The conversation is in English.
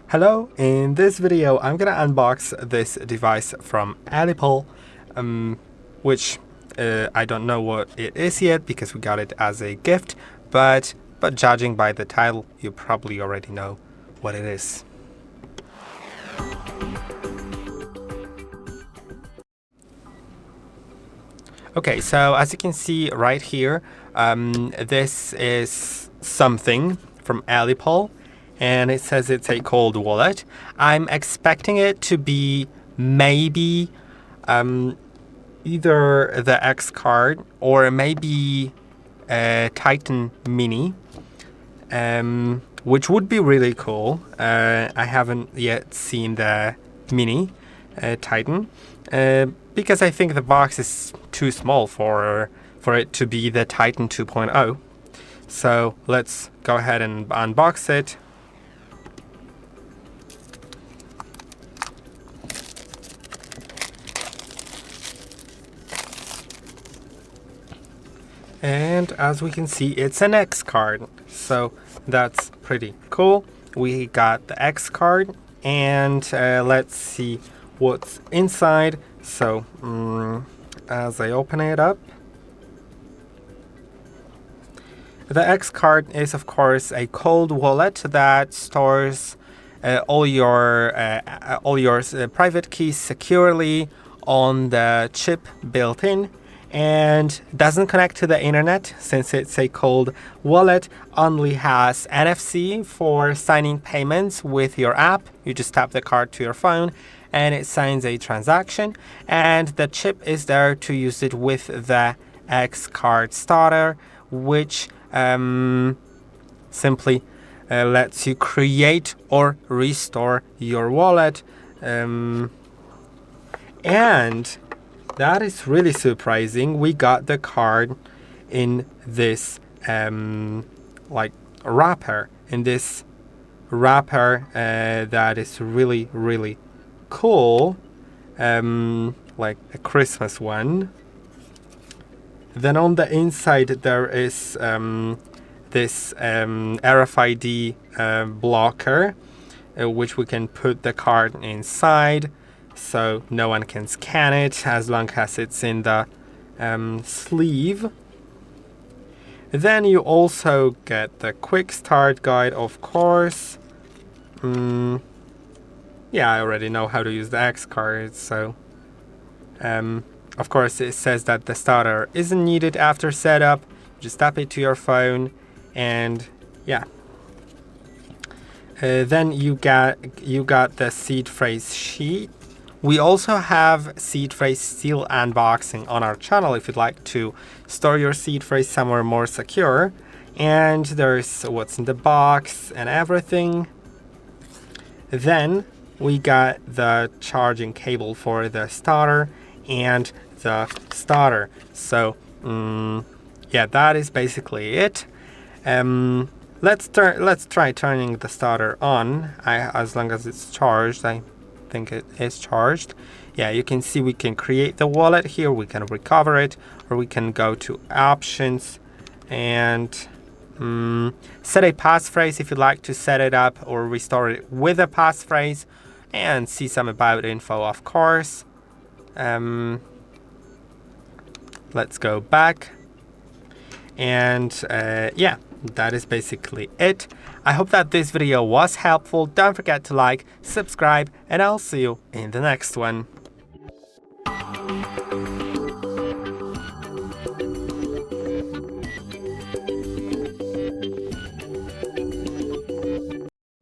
Hello, in this video I'm gonna unbox this device from ELLIPAL, which I don't know what it is yet because we got it as a gift, but judging by the title you probably already know what it is. Okay, so as you can see right here, this is something from ELLIPAL, and it says it's a cold wallet. I'm expecting it to be maybe either the XCard or maybe a Titan Mini, which would be really cool. I haven't yet seen the Mini Titan, because I think the box is too small for it to be the Titan 2.0. So let's go ahead and unbox it. And as we can see, it's an XCard, so that's pretty cool. We got the XCard, and let's see what's inside. So as I open it up, the XCard is of course a cold wallet that stores all your private keys securely on the chip built in, and doesn't connect to the internet since it's a cold wallet. Only has NFC for signing payments with your app. You just tap the card to your phone and it signs a transaction, and the chip is there to use it with the XCard starter, which simply lets you create or restore your wallet, and that is really surprising. We got the card in this like wrapper, that is really cool, like a Christmas one. Then on the inside there is this RFID blocker, which we can put the card inside, so no one can scan it as long as it's in the sleeve. Then you also get the quick start guide, of course. Yeah, I already know how to use the XCard, so of course it says that the starter isn't needed after setup. Just tap it to your phone, and yeah. Then you got the seed phrase sheet. We also have seed phrase seal unboxing on our channel if you'd like to store your seed phrase somewhere more secure. And there's what's in the box and everything. Then we got the charging cable for the starter and the starter. So yeah, that is basically it. Let's try turning the starter on. As long as it's charged, I think it is charged. Yeah, you can see we can create the wallet here, we can recover it, or we can go to options and set a passphrase if you'd like to set it up or restore it with a passphrase, and see some about info, of course. Let's go back, and yeah, that is basically it. I hope that this video was helpful. Don't forget to like, subscribe, and I'll see you in the next one.